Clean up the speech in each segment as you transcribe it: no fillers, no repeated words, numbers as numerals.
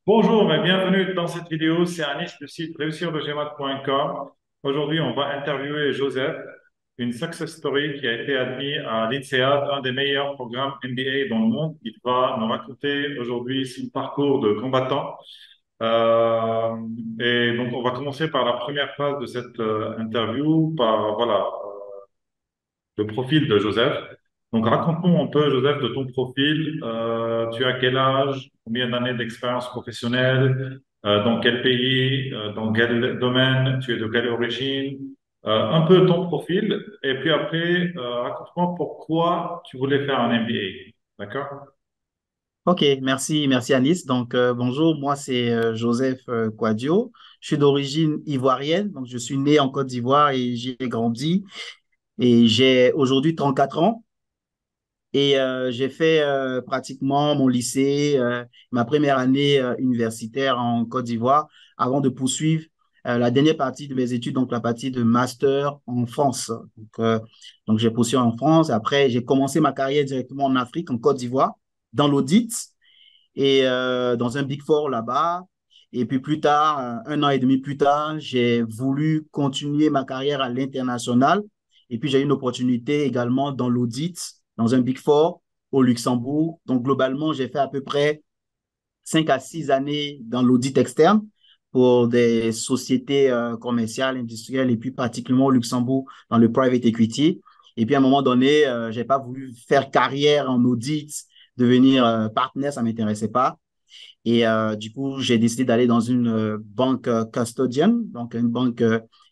Bonjour et bienvenue dans cette vidéo. C'est Anis du site réussirlegmat.com. Aujourd'hui, on va interviewer Joseph, une success story qui a été admis à l'INSEAD, un des meilleurs programmes MBA dans le monde. Il va nous raconter aujourd'hui son parcours de combattant. Euh, et donc, on va commencer par la première phase de cette interview, par voilà, le profil de Joseph. Donc, raconte-nous un peu, Joseph, de ton profil. Tu as quel âge, combien d'années d'expérience professionnelle, dans quel pays, dans quel domaine, tu es de quelle origine, un peu ton profil. Et puis après, raconte-moi pourquoi tu voulais faire un MBA. D'accord? Ok, merci Anis. Donc, bonjour, moi c'est Joseph Kouadio. Je suis d'origine ivoirienne, donc je suis né en Côte d'Ivoire et j'y ai grandi. Et j'ai aujourd'hui 34 ans et j'ai fait pratiquement mon lycée, ma première année universitaire en Côte d'Ivoire avant de poursuivre la dernière partie de mes études, donc la partie de master en France. Donc j'ai poursuivi en France. Après, j'ai commencé ma carrière directement en Afrique, en Côte d'Ivoire, dans l'audit et dans un Big Four là-bas. Et puis plus tard, un an et demi plus tard, j'ai voulu continuer ma carrière à l'international. Et puis j'ai eu une opportunité également dans l'audit, dans un Big Four au Luxembourg. Donc globalement, j'ai fait à peu près 5 à 6 années dans l'audit externe pour des sociétés commerciales, industrielles, et puis particulièrement au Luxembourg dans le private equity. Et puis à un moment donné, j'ai pas voulu faire carrière en audit, devenir partenaire, ça m'intéressait pas. Et du coup, j'ai décidé d'aller dans une banque custodienne, donc une banque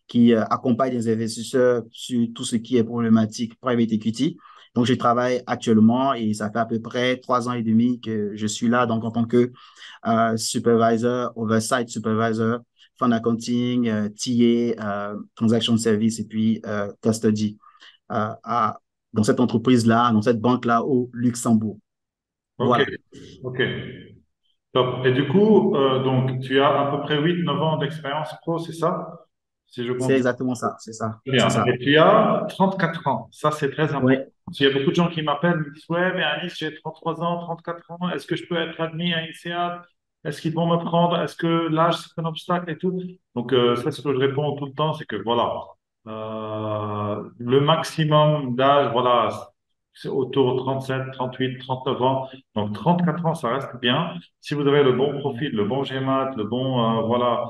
qui accompagne les investisseurs sur tout ce qui est problématique private equity. Donc, je travaille actuellement et ça fait à peu près 3 ans et demi que je suis là, donc en tant que supervisor, oversight supervisor, fund accounting, TA, transaction service et puis custody à, dans cette entreprise-là, dans cette banque-là au Luxembourg. Ok, Voilà, ok. Top. Et du coup, donc, tu as à peu près 8 9 ans d'expérience pro, c'est ça? Si je c'est compte exactement ça, c'est ça, c'est bien. ça. Et tu as 34 ans. Ça, c'est très important. Ouais. Parce qu'il y a beaucoup de gens qui m'appellent, me disent, ouais, mais Alice, j'ai 33 ans, 34 ans. Est-ce que je peux être admis à INSEAD? Est-ce qu'ils vont me prendre? Est-ce que l'âge, c'est un obstacle et tout? Donc, ça, ce que je réponds tout le temps, c'est que voilà, le maximum d'âge, voilà, c'est autour de 37, 38, 39 ans. Donc, 34 ans, ça reste bien. Si vous avez le bon profil, le bon GMAT, le bon, voilà,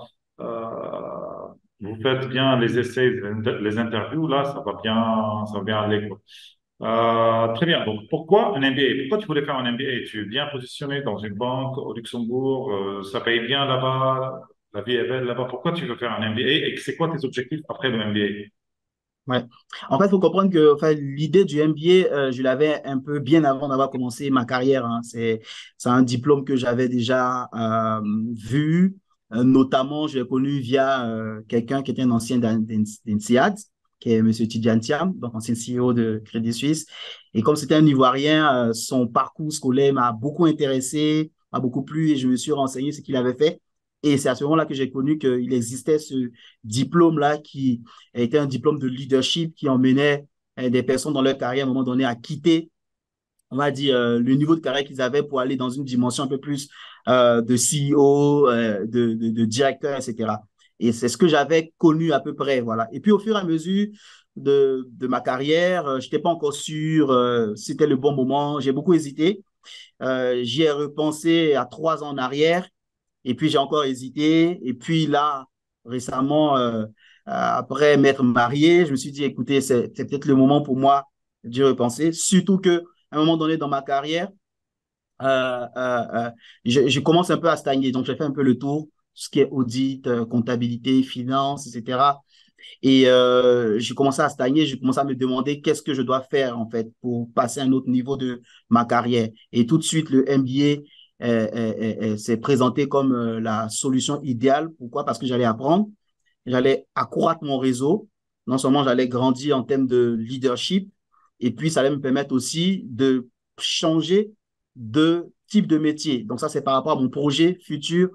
vous faites bien les essais, les interviews, là, ça va bien aller, quoi. Très bien. Donc, pourquoi un MBA? Pourquoi tu voulais faire un MBA? Tu es bien positionné dans une banque au Luxembourg, ça paye bien là-bas, la vie est belle là-bas. Pourquoi tu veux faire un MBA et c'est quoi tes objectifs après le MBA? Ouais. En fait, il faut comprendre que enfin, l'idée du MBA, je l'avais un peu bien avant d'avoir commencé ma carrière, hein. C'est un diplôme que j'avais déjà vu. Notamment, je l'ai connu via quelqu'un qui était un ancien d'INSEAD, qui est M. Tidjane Thiam, donc ancien CEO de Crédit Suisse. Et comme c'était un Ivoirien, son parcours scolaire m'a beaucoup intéressé, m'a beaucoup plu et je me suis renseigné ce qu'il avait fait. Et c'est à ce moment-là que j'ai connu qu'il existait ce diplôme-là qui était un diplôme de leadership qui emmenait des personnes dans leur carrière à un moment donné à quitter, on va dire, le niveau de carrière qu'ils avaient pour aller dans une dimension un peu plus de CEO, de directeur, etc. Et c'est ce que j'avais connu à peu près, voilà. Et puis au fur et à mesure de ma carrière, je n'étais pas encore sûr si c'était le bon moment. J'ai beaucoup hésité. J'y ai repensé à 3 ans en arrière. Et puis, j'ai encore hésité. Et puis là, récemment, après m'être marié, je me suis dit, écoutez, c'est peut-être le moment pour moi d'y repenser. Surtout qu'à un moment donné dans ma carrière, euh, euh, euh, je commence un peu à stagner. Donc, j'ai fait un peu le tour, ce qui est audit, comptabilité, finance, etc. Et j'ai commencé à stagner. Je commençais à me demander qu'est-ce que je dois faire, en fait, pour passer à un autre niveau de ma carrière. Et tout de suite, le MBA s'est présenté comme la solution idéale. Pourquoi? Parce que j'allais apprendre, j'allais accroître mon réseau. Non seulement j'allais grandir en termes de leadership, et puis ça allait me permettre aussi de changer de type de métier. Donc ça, c'est par rapport à mon projet futur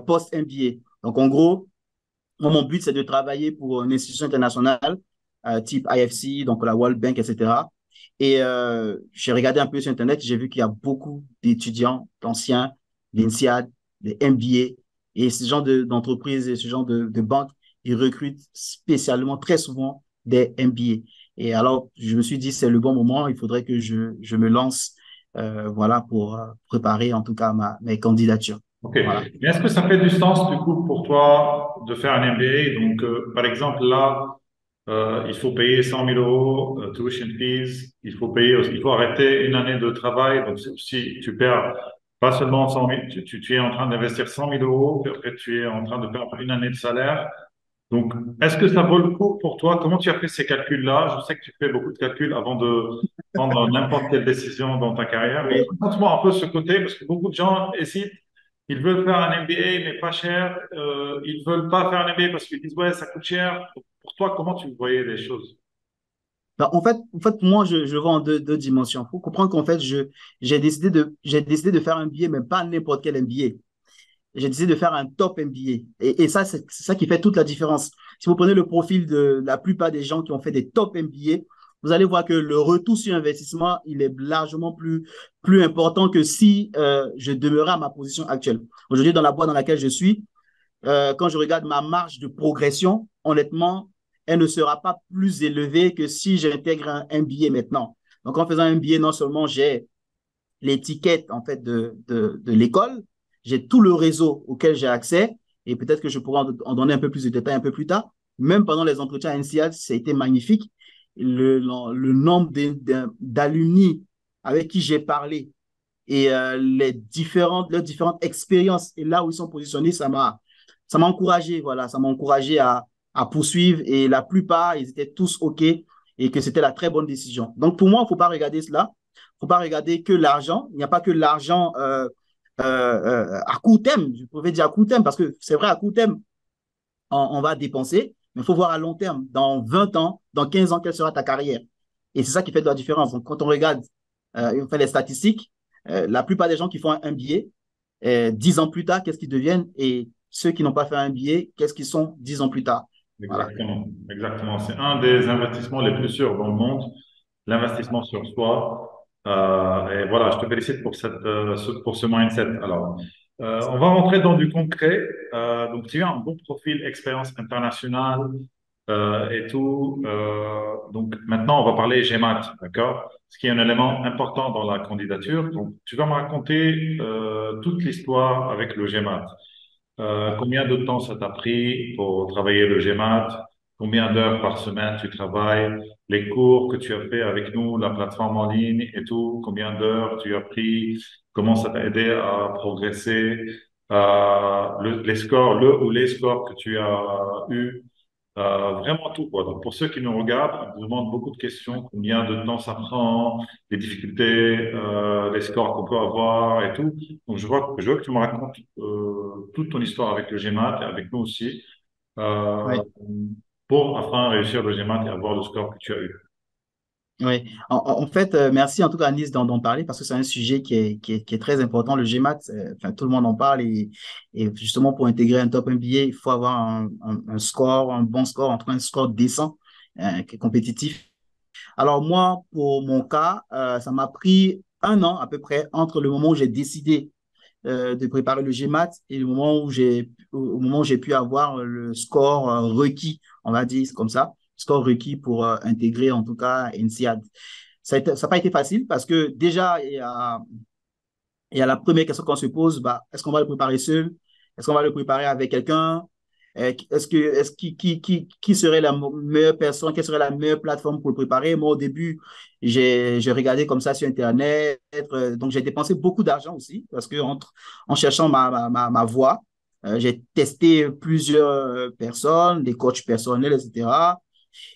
post-MBA. Donc en gros, moi, mon but, c'est de travailler pour une institution internationale type IFC, donc la World Bank, etc. Et j'ai regardé un peu sur Internet, j'ai vu qu'il y a beaucoup d'étudiants, d'anciens, l'INSEAD. des MBA. Et ce genre d'entreprise et ce genre de banque, ils recrutent spécialement très souvent des MBA. Et alors, je me suis dit, c'est le bon moment, il faudrait que je me lance, voilà, pour préparer en tout cas mes candidatures. Ok. Voilà. Mais est-ce que ça fait du sens, du coup, pour toi de faire un MBA? Donc, par exemple, là, il faut payer 100 000 euros tuition fees. Il faut arrêter une année de travail. Donc, si tu perds pas seulement 100 000, tu es en train d'investir 100 000 euros, puis après, tu es en train de perdre une année de salaire. Donc, est-ce que ça vaut le coup pour toi? Comment tu as fait ces calculs-là? Je sais que tu fais beaucoup de calculs avant de prendre n'importe quelle décision dans ta carrière, mais Oui. raconte-moi un peu ce côté, parce que beaucoup de gens hésitent. Ils veulent faire un MBA, mais pas cher. Ils veulent pas faire un MBA parce qu'ils disent, ouais, ça coûte cher. Pour toi, comment tu voyais les choses? Ben, en fait, moi, je vois en deux dimensions. Il faut comprendre qu'en fait, j'ai décidé de faire un billet, mais pas n'importe quel MBA. J'ai décidé de faire un top MBA. Et ça, c'est ça qui fait toute la différence. Si vous prenez le profil de la plupart des gens qui ont fait des top MBA, vous allez voir que le retour sur investissement, il est largement plus important que si je demeurais à ma position actuelle. Aujourd'hui, dans la boîte dans laquelle je suis, quand je regarde ma marge de progression, honnêtement, elle ne sera pas plus élevée que si j'intègre un MBA maintenant. Donc, en faisant un MBA, non seulement j'ai l'étiquette en fait de l'école, j'ai tout le réseau auquel j'ai accès et peut-être que je pourrai en donner un peu plus de détails un peu plus tard. Même pendant les entretiens à INSEAD, ça a été magnifique. Le nombre d'alumni avec qui j'ai parlé et leurs différentes expériences et là où ils sont positionnés, ça m'a encouragé, voilà, ça m'a encouragé à poursuivre et la plupart, ils étaient tous OK et que c'était la très bonne décision. Donc pour moi, il ne faut pas regarder cela, il ne faut pas regarder que l'argent, il n'y a pas que l'argent à court terme, je pourrais dire à court terme parce que c'est vrai, à court terme, on va dépenser, mais il faut voir à long terme, dans 20 ans, dans 15 ans, quelle sera ta carrière. Et c'est ça qui fait de la différence. Donc quand on regarde, on fait les statistiques, la plupart des gens qui font un billet, 10 ans plus tard, qu'est-ce qu'ils deviennent? Et ceux qui n'ont pas fait un billet, qu'est-ce qu'ils sont 10 ans plus tard? Voilà. Exactement, exactement. C'est un des investissements les plus sûrs dans le monde, l'investissement sur soi. Et voilà, je te félicite pour pour ce mindset. Alors, on va rentrer dans du concret. Donc, tu as un bon profil, expérience internationale et tout. Donc, maintenant, on va parler GMAT, d'accord? Ce qui est un élément important dans la candidature. Donc, tu vas me raconter toute l'histoire avec le GMAT. Combien de temps ça t'a pris pour travailler le GMAT? Combien d'heures par semaine tu travailles? Les cours que tu as fait avec nous, la plateforme en ligne et tout, combien d'heures tu as pris? Comment ça t'a aidé à progresser? Les scores, le ou les scores que tu as eus, vraiment tout, quoi. Donc, pour ceux qui nous regardent, on nous demande beaucoup de questions. Combien de temps ça prend, les difficultés, les scores qu'on peut avoir et tout. Donc, je veux que tu me racontes toute ton histoire avec le GMAT et avec nous aussi, euh, Oui. pour enfin réussir le GMAT et avoir le score que tu as eu. Oui. En fait, merci en tout cas Anis d'en parler parce que c'est un sujet qui est très important. Le GMAT, enfin, tout le monde en parle et justement pour intégrer un top MBA, il faut avoir un score, un bon score, entre un score décent, qui est compétitif. Alors moi, pour mon cas, ça m'a pris un an à peu près entre le moment où j'ai décidé de préparer le GMAT et le moment où au moment où j'ai pu avoir le score requis, on va dire comme ça, score requis pour intégrer en tout cas INSEAD. Ça n'a pas été facile parce que déjà, il y a la première question qu'on se pose, bah, est-ce qu'on va le préparer seul? Est-ce qu'on va le préparer avec quelqu'un? Qui serait la meilleure personne, quelle serait la meilleure plateforme pour le préparer? Moi, au début, j'ai regardé comme ça sur Internet. Donc, j'ai dépensé beaucoup d'argent aussi parce que en cherchant ma voie, j'ai testé plusieurs personnes, des coachs personnels, etc.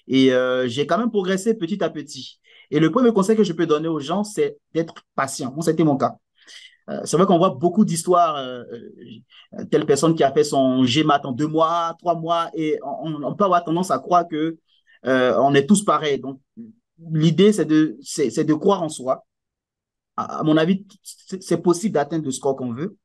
Et j'ai quand même progressé petit à petit. Et le premier conseil que je peux donner aux gens, c'est d'être patient. Moi, c'était mon cas. C'est vrai qu'on voit beaucoup d'histoires, telle personne qui a fait son GMAT en 2 mois, 3 mois, et on peut avoir tendance à croire que on est tous pareils. Donc, l'idée, c'est de croire en soi. À mon avis, c'est possible d'atteindre le score qu'on veut,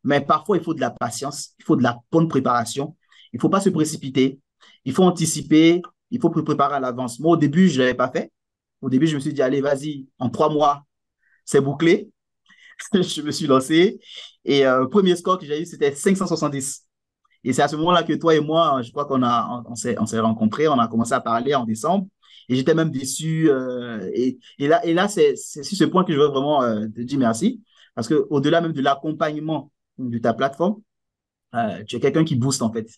mais parfois, il faut de la patience, il faut de la bonne préparation. Il ne faut pas se précipiter, il faut anticiper, il faut préparer à l'avance. Moi, au début, je ne l'avais pas fait. Au début, je me suis dit, allez, vas-y, en 3 mois, c'est bouclé. Je me suis lancé et premier score que j'ai eu, c'était 570. Et c'est à ce moment-là que toi et moi, je crois on s'est rencontrés, on a commencé à parler en décembre. Et j'étais même déçu. Et là, c'est sur ce point que je veux vraiment te dire merci. Parce que au-delà même de l'accompagnement de ta plateforme, tu es quelqu'un qui booste en fait.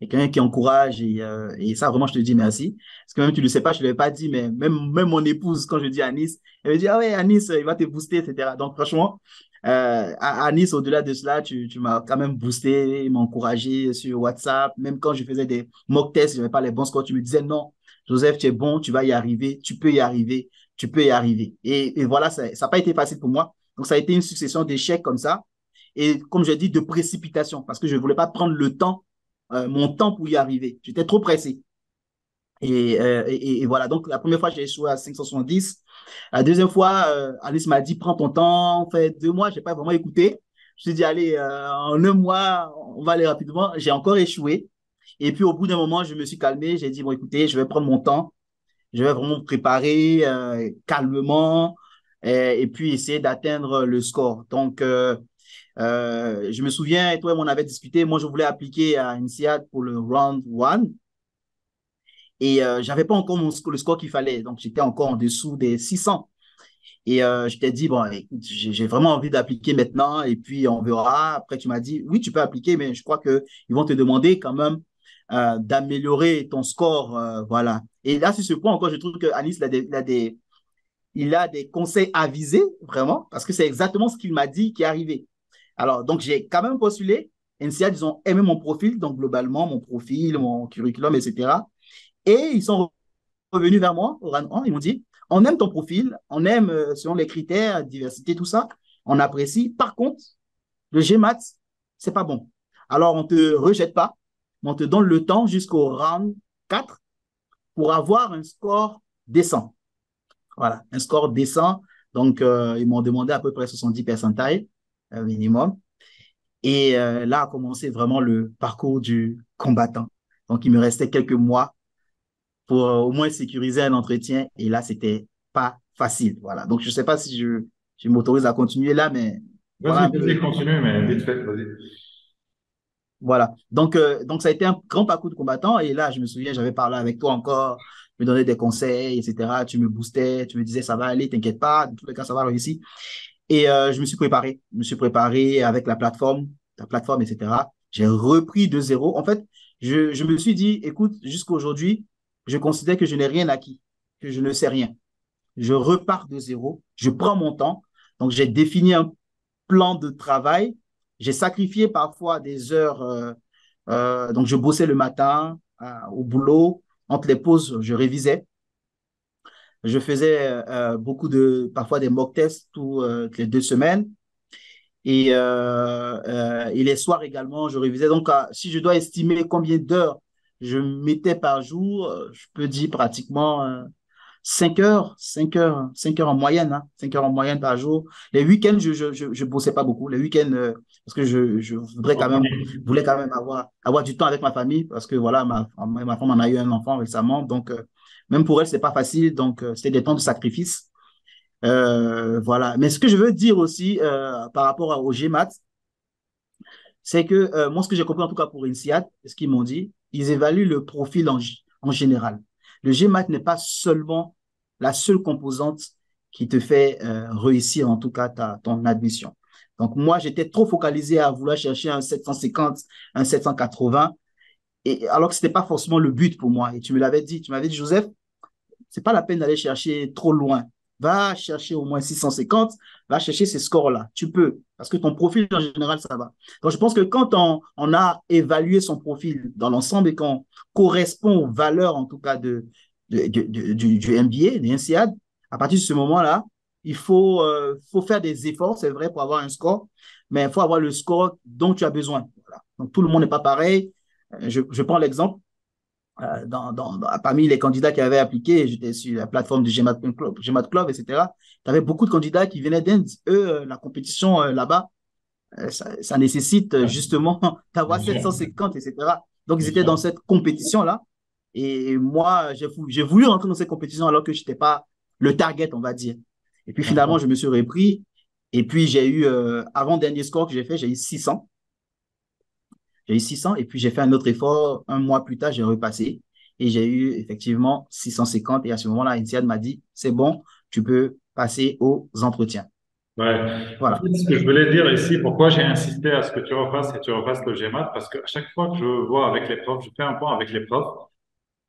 Et quelqu'un qui encourage. Et ça, vraiment, je te dis merci. Parce que même tu ne le sais pas, je ne l'avais pas dit, mais même mon épouse, quand je dis à Nice, elle me dit, ah ouais, à Nice, il va te booster, etc. Donc, franchement, à Nice, au-delà de cela, tu m'as quand même boosté, m'as encouragé sur WhatsApp. Même quand je faisais des mock tests, je n'avais pas les bons scores, tu me disais, non, Joseph, tu es bon, tu vas y arriver, tu peux y arriver, tu peux y arriver. Et voilà, ça n'a pas été facile pour moi. Donc, ça a été une succession d'échecs comme ça et comme je dis, de précipitation, parce que je ne voulais pas prendre le temps, mon temps pour y arriver. J'étais trop pressé. Et voilà, donc la première fois, j'ai échoué à 570. La deuxième fois, Alice m'a dit, prends ton temps, en fait 2 mois, je n'ai pas vraiment écouté. Je me suis dit, allez, en 1 mois, on va aller rapidement. J'ai encore échoué. Et puis au bout d'un moment, je me suis calmé. J'ai dit, bon, écoutez, je vais prendre mon temps. Je vais vraiment me préparer calmement et puis essayer d'atteindre le score. Donc, je me souviens, et toi, on avait discuté, moi, je voulais appliquer à INSEAD pour le round one et j'avais pas encore le score qu'il fallait. Donc, j'étais encore en dessous des 600. Et je t'ai dit, bon, écoute, j'ai vraiment envie d'appliquer maintenant et puis on verra. Après, tu m'as dit, oui, tu peux appliquer, mais je crois qu'ils vont te demander quand même d'améliorer ton score. Voilà. Et là, sur ce point encore, je trouve que Alice il a des conseils avisés, vraiment, parce que c'est exactement ce qu'il m'a dit qui est arrivé. Alors, donc, j'ai quand même postulé. NCA, ils ont aimé mon profil, donc globalement, mon profil, mon curriculum, etc. Et ils sont revenus vers moi au round 1. Ils m'ont dit, on aime ton profil, on aime selon les critères, diversité, tout ça, on apprécie. Par contre, le GMAT, c'est pas bon. Alors, on ne te rejette pas, mais on te donne le temps jusqu'au round 4 pour avoir un score décent. Voilà, un score décent. Donc, ils m'ont demandé à peu près 70 percentiles minimum. Et là a commencé vraiment le parcours du combattant. Donc, il me restait quelques mois pour au moins sécuriser un entretien. Et là, c'était pas facile. Voilà. Donc, je ne sais pas si je m'autorise à continuer là, mais voilà Vas-y, un vas-y, peu. continue, mais vite fait, vas-y. Voilà. Donc, ça a été un grand parcours de combattant. Et là, je me souviens, j'avais parlé avec toi encore, me donner des conseils, etc. Tu me boostais, tu me disais, ça va aller, t'inquiète pas, dans tous les cas, ça va réussir. Et je me suis préparé. Je me suis préparé avec la plateforme, etc. J'ai repris de zéro. En fait, je me suis dit, écoute, jusqu'à aujourd'hui, je considère que je n'ai rien acquis, que je ne sais rien. Je repars de zéro, je prends mon temps. Donc, j'ai défini un plan de travail. J'ai sacrifié parfois des heures. Donc, je bossais le matin au boulot. Entre les pauses, je révisais. Je faisais parfois des mock tests toutes les 2 semaines. Et les soirs également, je révisais. Donc, si je dois estimer combien d'heures je mettais par jour, je peux dire pratiquement 5 heures, 5 heures, 5 heures en moyenne, hein, 5 heures en moyenne par jour. Les week-ends, je bossais pas beaucoup. Les week-ends, parce que je voulais quand même avoir du temps avec ma famille, parce que voilà, ma femme en a eu un enfant récemment. Donc, même pour elle, c'est pas facile. Donc, c'était des temps de sacrifice. Voilà. Mais ce que je veux dire aussi par rapport au GMAT, c'est que moi, ce que j'ai compris en tout cas pour INSEAD, ce qu'ils m'ont dit, ils évaluent le profil en général. Le GMAT n'est pas seulement la seule composante qui te fait réussir en tout cas ton admission. Donc moi, j'étais trop focalisé à vouloir chercher un 750, un 780, et, alors que ce n'était pas forcément le but pour moi. Et tu m'avais dit, Joseph, c'est pas la peine d'aller chercher trop loin. Va chercher au moins 650, va chercher ces scores-là. Tu peux, parce que ton profil en général, ça va. Donc, je pense que quand on a évalué son profil dans l'ensemble et qu'on correspond aux valeurs, en tout cas, du MBA, du INSEAD, à partir de ce moment-là, faut faire des efforts, c'est vrai, pour avoir un score, mais il faut avoir le score dont tu as besoin. Voilà. Donc, tout le monde n'est pas pareil. Je prends l'exemple parmi les candidats qui avaient appliqué, j'étais sur la plateforme du GMAT Club, etc. Tu avais beaucoup de candidats qui venaient d'Inde. Eux, la compétition là-bas, ça nécessite Ouais, justement d'avoir bien sûr, 750, etc. Donc, ils bien étaient sûr. dans cette compétition-là. Et moi, j'ai voulu rentrer dans cette compétition alors que je n'étais pas le target, on va dire. Et puis finalement, je me suis repris. Et puis, j'ai eu, avant-dernier score que j'ai fait, j'ai eu 600. J'ai eu 600 et puis j'ai fait un autre effort. Un mois plus tard, j'ai repassé et j'ai eu effectivement 650. Et à ce moment-là, INSEAD m'a dit, c'est bon, tu peux passer aux entretiens. Ouais. En Voilà. fait, ce que je voulais dire ici, pourquoi j'ai insisté à ce que tu refasses et tu refasses le GMAT, parce qu'à chaque fois que je vois avec les profs, je fais un point avec les profs,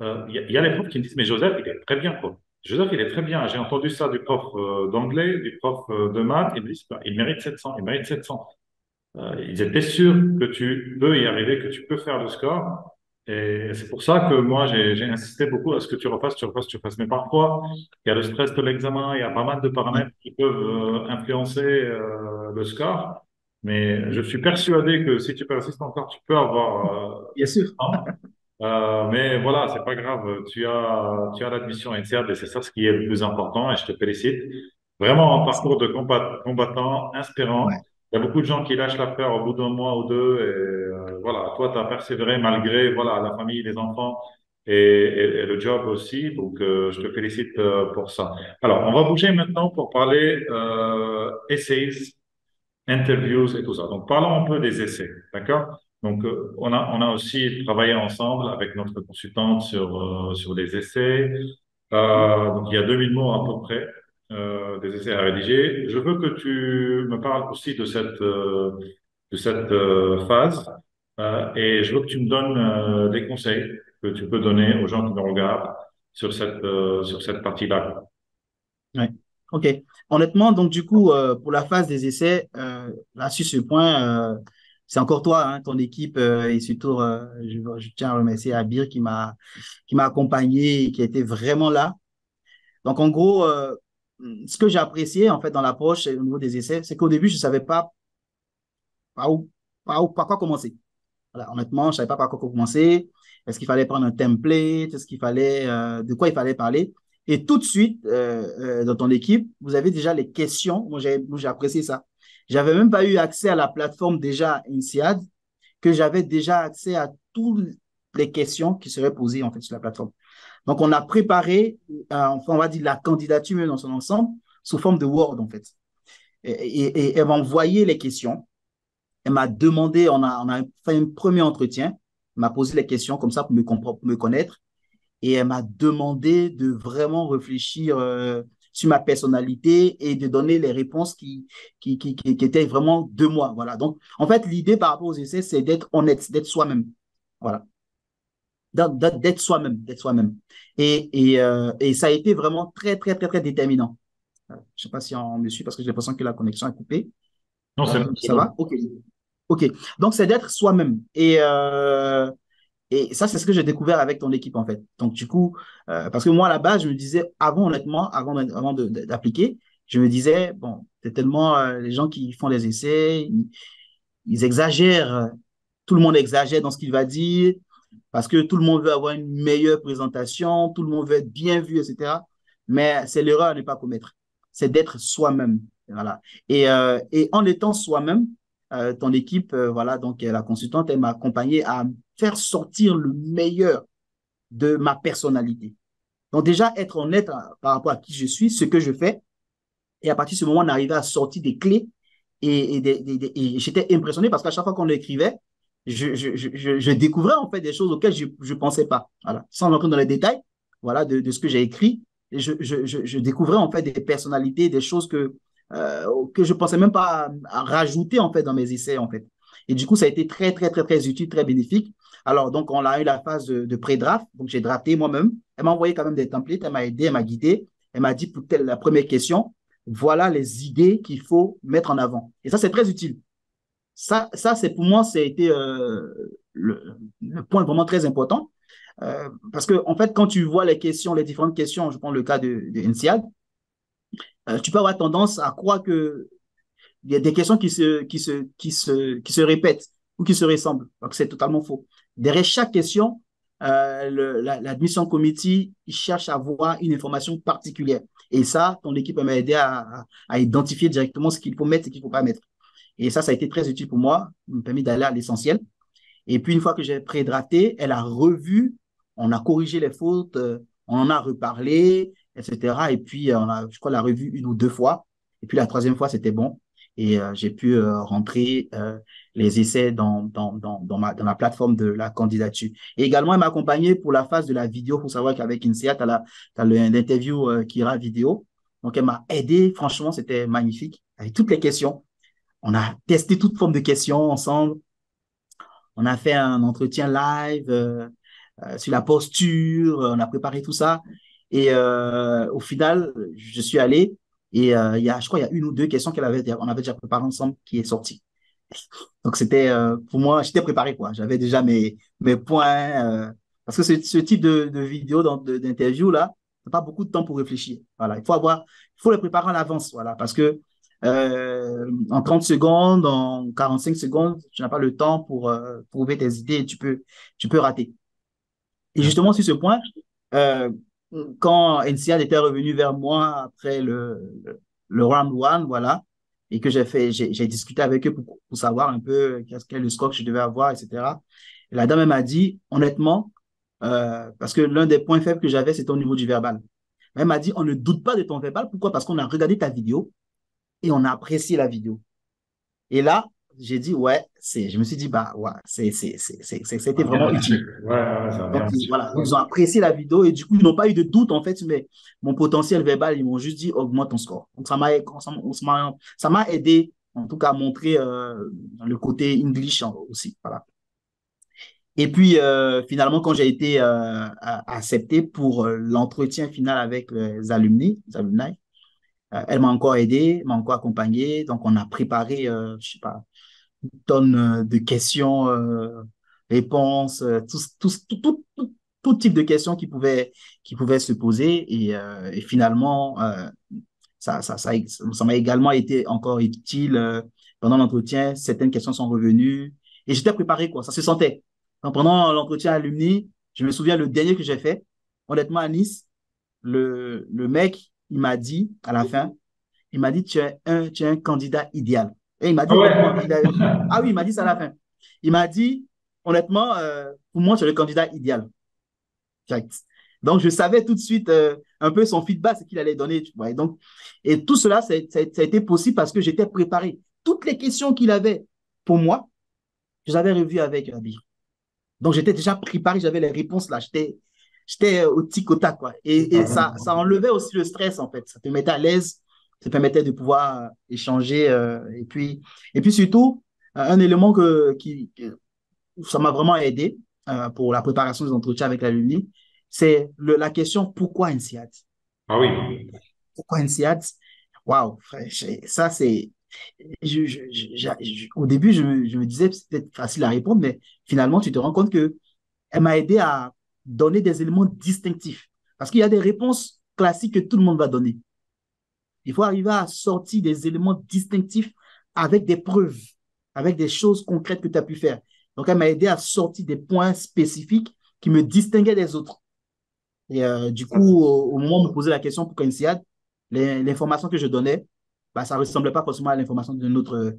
il y a les profs qui me disent, mais Joseph, il est très bien, quoi. Joseph, il est très bien. J'ai entendu ça du prof d'anglais, du prof de maths. Ils me disent, bah, il mérite 700, il mérite 700. Ils étaient sûrs que tu peux y arriver, que tu peux faire le score. Et c'est pour ça que moi, j'ai insisté beaucoup à ce que tu refasses, tu refasses, tu refasses. Mais parfois, il y a le stress de l'examen, il y a pas mal de Ouais. paramètres qui peuvent influencer le score. Mais je suis persuadé que si tu persistes encore, tu peux avoir Bien sûr. 100. Mais voilà, c'est pas grave. Tu as l'admission INSEAD et c'est ça ce qui est le plus important et je te félicite. Vraiment un parcours de combattant inspirant. Ouais. Il y a beaucoup de gens qui lâchent l'affaire au bout d'un mois ou deux et voilà, toi, tu as persévéré malgré voilà, la famille, les enfants et le job aussi. Donc, je te félicite pour ça. Alors, on va bouger maintenant pour parler essays, interviews et tout ça. Donc, parlons un peu des essais, d'accord? Donc, on a aussi travaillé ensemble avec notre consultante sur des essais. Donc, il y a 2000 mots à peu près des essais à rédiger. Je veux que tu me parles aussi de cette phase et je veux que tu me donnes des conseils que tu peux donner aux gens qui me regardent sur cette partie-là. Ouais. OK. Honnêtement, donc du coup, pour la phase des essais, là, sur ce point, c'est encore toi, hein, ton équipe, et surtout, je tiens à remercier Abir qui m'a accompagné et qui a été vraiment là. Donc, en gros, ce que j'ai apprécié, en fait, dans l'approche au niveau des essais, c'est qu'au début, je ne savais pas par où, par quoi commencer. Voilà, honnêtement, je ne savais pas par quoi commencer. Est-ce qu'il fallait prendre un template? Est-ce qu'il fallait, de quoi il fallait parler? Et tout de suite, dans ton équipe, vous avez déjà les questions. Moi, j'ai apprécié ça. J'avais même pas eu accès à la plateforme déjà INSEAD, que j'avais déjà accès à toutes les questions qui seraient posées en fait sur la plateforme. Donc, on a préparé, enfin, on va dire la candidature même dans son ensemble sous forme de Word en fait. Et elle m'a envoyé les questions. Elle m'a demandé, on a fait un premier entretien. Elle m'a posé les questions comme ça pour me connaître. Et elle m'a demandé de vraiment réfléchir sur ma personnalité et de donner les réponses qui étaient vraiment de moi. Voilà. Donc, en fait, l'idée par rapport aux essais, c'est d'être honnête, d'être soi-même. Voilà. D'être soi-même, d'être soi-même. Et ça a été vraiment très, très, très, très déterminant. Je ne sais pas si on me suit parce que j'ai l'impression que la connexion a coupé. Non, c'est bon, c'est Ça bon. va? OK. OK. Donc, c'est d'être soi-même. Et ça, c'est ce que j'ai découvert avec ton équipe, en fait. Donc, du coup, parce que moi, à la base, je me disais, avant, honnêtement, avant d'appliquer, je me disais, bon, c'est tellement les gens qui font les essais, ils exagèrent. Tout le monde exagère dans ce qu'il va dire, parce que tout le monde veut avoir une meilleure présentation, tout le monde veut être bien vu, etc. Mais c'est l'erreur à ne pas commettre. C'est d'être soi-même. Voilà. Et en étant soi-même, ton équipe, voilà, donc la consultante, elle m'a accompagné à faire sortir le meilleur de ma personnalité. Donc déjà, être honnête par rapport à qui je suis, ce que je fais, et à partir de ce moment, on arrivait à sortir des clés et j'étais impressionné parce qu'à chaque fois qu'on l'écrivait, je découvrais en fait des choses auxquelles je ne pensais pas. Voilà. Sans rentrer dans les détails voilà, de ce que j'ai écrit, je découvrais en fait des personnalités, des choses que je ne pensais même pas à rajouter en fait dans mes essais en fait. Et du coup, ça a été très, très, très, très utile, très bénéfique. Alors, donc, on a eu la phase de pré-draft. Donc, j'ai drafté moi-même. Elle m'a envoyé quand même des templates. Elle m'a aidé, elle m'a guidé. Elle m'a dit pour la première question, voilà les idées qu'il faut mettre en avant. Et ça, c'est très utile. Ça c'est pour moi, ça a été le point vraiment très important. Parce que, en fait, quand tu vois les questions, les différentes questions, je prends le cas de INSEAD, tu peux avoir tendance à croire qu'il y a des questions qui se répètent ou qui se ressemblent. Donc, c'est totalement faux. Derrière chaque question, l'admission committee il cherche à avoir une information particulière. Et ça, ton équipe m'a aidé à identifier directement ce qu'il faut mettre et ce qu'il ne faut pas mettre. Et ça a été très utile pour moi, ça m'a permis d'aller à l'essentiel. Et puis, une fois que j'ai pré-drafté, elle a revu, on a corrigé les fautes, on en a reparlé, etc. Et puis, je crois, la revue une ou deux fois. Et puis, la troisième fois, c'était bon. et j'ai pu rentrer les essais dans la plateforme de la candidature. Et également, elle m'a accompagné pour la phase de la vidéo. Il faut savoir qu'avec INSEAD, tu as l'interview qui ira vidéo. Donc, elle m'a aidé. Franchement, c'était magnifique avec toutes les questions. On a testé toute forme de questions ensemble. On a fait un entretien live sur la posture. On a préparé tout ça. Et au final, je suis allé et je crois, il y a une ou deux questions on avait déjà préparées ensemble qui est sortie. Donc, c'était, pour moi, j'étais préparé, quoi. J'avais déjà mes points. Parce que ce type de vidéo, d'interview, là, t'as pas beaucoup de temps pour réfléchir. Voilà. Il faut les préparer en avance. Voilà. Parce que, en 30 secondes, en 45 secondes, tu n'as pas le temps pour prouver tes idées et tu peux rater. Et Bien justement, sûr. sur ce point, euh, quand NCAD était revenu vers moi après le round one, voilà, et que j'ai discuté avec eux pour savoir un peu quel est le score que je devais avoir, etc. Et la dame, elle m'a dit, honnêtement, parce que l'un des points faibles que j'avais, c'était au niveau du verbal. Elle m'a dit, on ne doute pas de ton verbal. Pourquoi? Parce qu'on a regardé ta vidéo et on a apprécié la vidéo. Et là, j'ai dit, ouais, je me suis dit, bah, ouais, Ça c'était a bien vraiment marché. utile. Ouais, ouais, ça a bien Donc, marché. voilà, Ouais. ils ont apprécié la vidéo et du coup, ils n'ont pas eu de doute, en fait, mais mon potentiel verbal, ils m'ont juste dit, augmente ton score. Donc, ça m'a aidé, en tout cas, à montrer le côté English aussi. Voilà. Et puis, finalement, quand j'ai été accepté pour l'entretien final avec les alumni, elle m'a encore aidé, m'a encore accompagné. Donc, on a préparé, je sais pas, tonnes de questions, réponses, tout type de questions qui pouvaient se poser. Et finalement, ça m'a également été encore utile pendant l'entretien. Certaines questions sont revenues et j'étais préparé, quoi. Ça se sentait. Donc, pendant l'entretien alumni, je me souviens le dernier que j'ai fait, honnêtement, à Nice, le mec, il m'a dit à la fin, il m'a dit, tu es un candidat idéal. Et il m'a dit Ah honnêtement, ouais. ah oui, il m'a dit ça à la fin. Il m'a dit, honnêtement, pour moi, tu es le candidat idéal. Direct. Donc, je savais tout de suite un peu son feedback, ce qu'il allait donner. Tu vois. Et tout cela, ça a été possible parce que j'étais préparé. Toutes les questions qu'il avait pour moi, je les avais revues avec Abi. Donc, j'étais déjà préparé, j'avais les réponses là. J'étais au tic au tac, quoi. Ah Et bon. ça enlevait aussi le stress, en fait. Ça te mettait à l'aise, ça te permettait de pouvoir échanger. Et puis surtout, un élément ça m'a vraiment aidé pour la préparation des entretiens avec l'alumni, c'est la question pourquoi INSEAD? Ah oui. Pourquoi INSEAD? Waouh, frère, ça c'est. Au début, je me disais c'est peut-être facile à répondre, mais finalement, tu te rends compte que elle m'a aidé à donner des éléments distinctifs. Parce qu'il y a des réponses classiques que tout le monde va donner. Il faut arriver à sortir des éléments distinctifs avec des preuves, avec des choses concrètes que tu as pu faire. Donc, elle m'a aidé à sortir des points spécifiques qui me distinguaient des autres. Et du coup, au moment où on me posait la question pour qu'INSEAD, l'information que je donnais, bah, ça ne ressemblait pas forcément à l'information d'un autre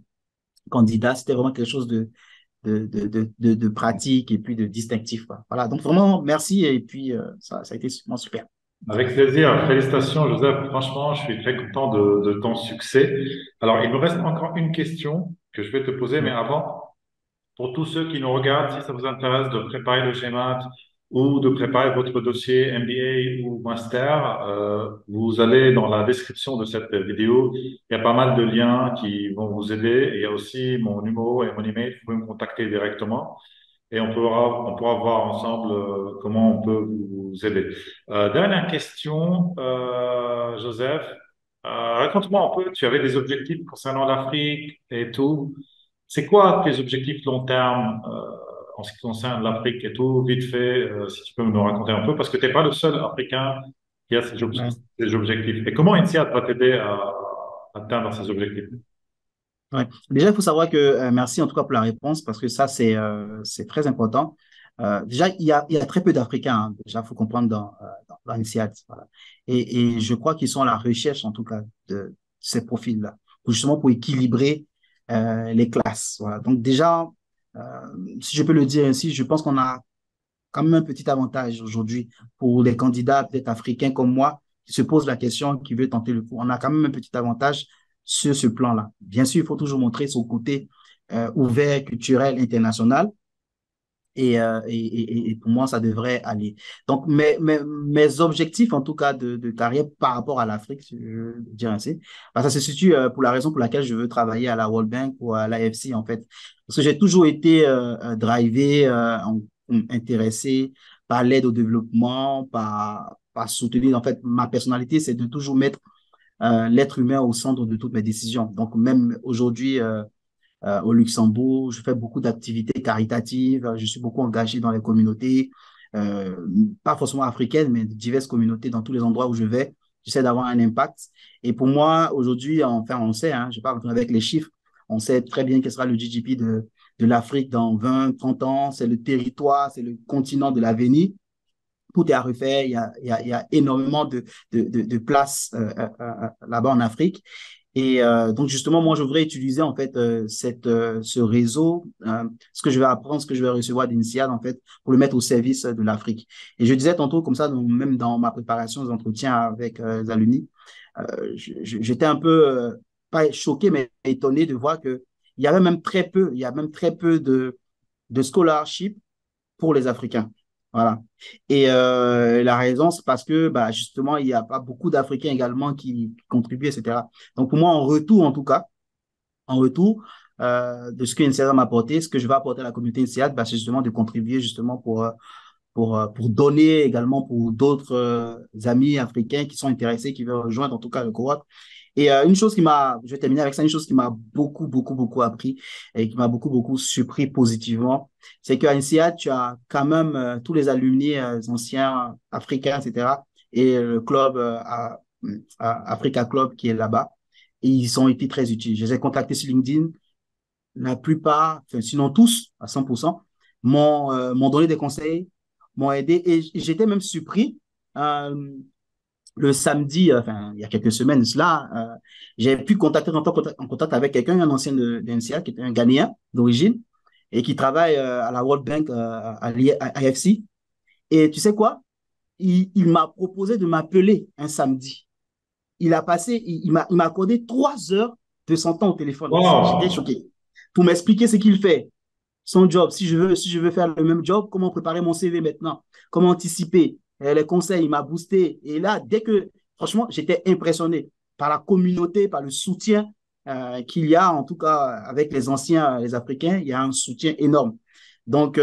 candidat. C'était vraiment quelque chose de pratique et puis de distinctif, quoi. Voilà, donc vraiment, merci. Et puis, ça a été vraiment super. Avec plaisir. Félicitations, Joseph. Franchement, je suis très content de ton succès. Alors, il me reste encore une question que je vais te poser, mais Ouais. avant, pour tous ceux qui nous regardent, si ça vous intéresse de préparer le GMAT ou de préparer votre dossier MBA ou master, vous allez dans la description de cette vidéo. Il y a pas mal de liens qui vont vous aider. Et il y a aussi mon numéro et mon email. Vous pouvez me contacter directement et on pourra voir ensemble comment on peut vous aider. Dernière question, Joseph. Raconte-moi un peu, tu avais des objectifs concernant l'Afrique et tout. C'est quoi tes objectifs long terme en ce qui concerne l'Afrique et tout, vite fait, si tu peux me raconter un peu, parce que tu n'es pas le seul Africain qui a Ouais. ces objectifs. Et comment INSEAD va t'aider à atteindre ces objectifs? Ouais. Déjà, il faut savoir que, merci en tout cas pour la réponse, parce que ça, c'est très important. Déjà, il y a très peu d'Africains, hein. Déjà, il faut comprendre dans l'INSEAD. Voilà. Et je crois qu'ils sont à la recherche, en tout cas, de ces profils-là, justement pour équilibrer les classes. Voilà. Donc, déjà, euh, si je peux le dire ainsi, je pense qu'on a quand même un petit avantage aujourd'hui pour les candidats peut-être africains comme moi qui se posent la question, qui veulent tenter le coup. On a quand même un petit avantage sur ce plan-là. Bien sûr, il faut toujours montrer son côté ouvert, culturel, international. Et pour moi, ça devrait aller. Donc, mes objectifs, en tout cas, de carrière par rapport à l'Afrique, si je veux dire ainsi, bah, ça se situe pour la raison pour laquelle je veux travailler à la World Bank ou à l'AFC, en fait. Parce que j'ai toujours été drivé, intéressé par l'aide au développement, par soutenir. En fait, ma personnalité, c'est de toujours mettre l'être humain au centre de toutes mes décisions. Donc, même aujourd'hui, au Luxembourg. Je fais beaucoup d'activités caritatives. Je suis beaucoup engagé dans les communautés, euh, pas forcément africaines, mais diverses communautés dans tous les endroits où je vais. J'essaie d'avoir un impact. Et pour moi, aujourd'hui, enfin, on sait, hein, je ne vais pas rentrer avec les chiffres, on sait très bien quel sera le GDP de l'Afrique dans 20, 30 ans. C'est le territoire, c'est le continent de l'avenir. Tout est à refaire. Il y a énormément de places là-bas en Afrique. Et donc justement, moi, je voudrais utiliser en fait ce réseau, ce que je vais apprendre, ce que je vais recevoir d'INSEAD en fait, pour le mettre au service de l'Afrique. Et je disais tantôt comme ça, même dans ma préparation aux entretiens avec les alumni, j'étais un peu pas choqué, mais étonné de voir que il y a même très peu de scholarship pour les Africains. Voilà. Et la raison, c'est parce que bah, justement, il n'y a pas beaucoup d'Africains également qui contribuent, etc. Donc, pour moi, en retour, en tout cas, en retour de ce que NCA m'a apporté, ce que je vais apporter à la communauté NCA, bah, c'est justement de contribuer justement pour donner également pour d'autres amis africains qui sont intéressés, qui veulent rejoindre en tout cas le cohorte. Et une chose qui m'a, je vais terminer avec ça, une chose qui m'a beaucoup, beaucoup, beaucoup appris et qui m'a beaucoup, beaucoup surpris positivement, c'est qu'à INSEAD, tu as quand même tous les alumni anciens africains, etc. Et le club Africa Club qui est là-bas. Et ils ont été très utiles. Je les ai contactés sur LinkedIn. La plupart, enfin, sinon tous, à 100%, m'ont donné des conseils, m'ont aidé. Et j'étais même surpris. Euh, le samedi, enfin, il y a quelques semaines, cela, j'ai pu contacter, en contact avec quelqu'un, un ancien de NCA, qui était un Ghanéen d'origine, et qui travaille à la World Bank, à IFC. Et tu sais quoi? Il m'a proposé de m'appeler un samedi. Il m'a accordé 3 heures de son temps au téléphone. J'étais Wow! choqué. Pour m'expliquer ce qu'il fait, son job. Si je veux faire le même job, comment préparer mon CV maintenant? Comment anticiper? Les conseils, il m'a boosté. Et là, franchement, j'étais impressionné par la communauté, par le soutien qu'il y a, en tout cas, avec les anciens, les Africains, il y a un soutien énorme. Donc,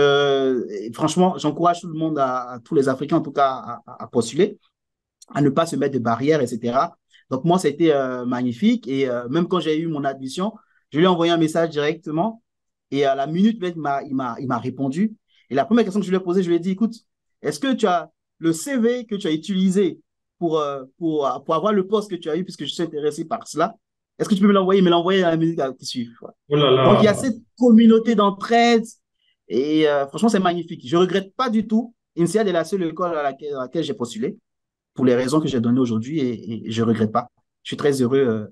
franchement, j'encourage tout le monde, tous les Africains, en tout cas, à postuler, à ne pas se mettre de barrières, etc. Donc, moi, c'était magnifique. Et même quand j'ai eu mon admission, je lui ai envoyé un message directement. Et à la minute, il m'a répondu. Et la première question que je lui ai posée, je lui ai dit, écoute, est-ce que tu as le CV que tu as utilisé pour avoir le poste que tu as eu, puisque je suis intéressé par cela, est-ce que tu peux me l'envoyer? Me l'envoyer à la minute qui suit. Voilà. Oh là Donc, il y a là! cette communauté d'entraide. Et franchement, c'est magnifique. Je ne regrette pas du tout. INSEAD est la seule école à laquelle j'ai postulé pour les raisons que j'ai données aujourd'hui et je ne regrette pas. Je suis très heureux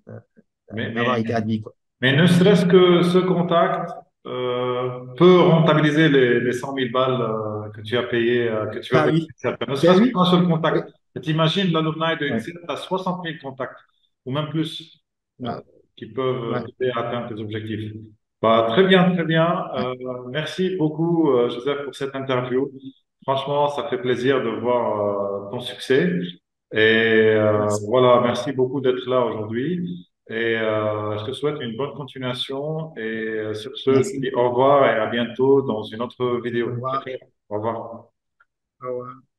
Mais, d'avoir mais, été admis, quoi. mais ne serait-ce que ce contact peut rentabiliser les 100 000 balles que tu as payé, que tu as Ah payé. oui, Ne ben serait-ce oui. qu'un seul Oui. contact. T'imagines l'alumni de Ouais. INSEAD, tu as 60 000 contacts, ou même plus, Ouais. qui peuvent Ouais. t'aider à atteindre tes objectifs. Bah, très bien, très bien. Ouais. Merci beaucoup, Joseph, pour cette interview. Franchement, ça fait plaisir de voir ton succès. Et Merci. voilà, merci beaucoup d'être là aujourd'hui. Et je te souhaite une bonne continuation. Et sur ce, je te Merci. dis au revoir et à bientôt dans une autre Au vidéo. revoir. Au revoir. Au revoir.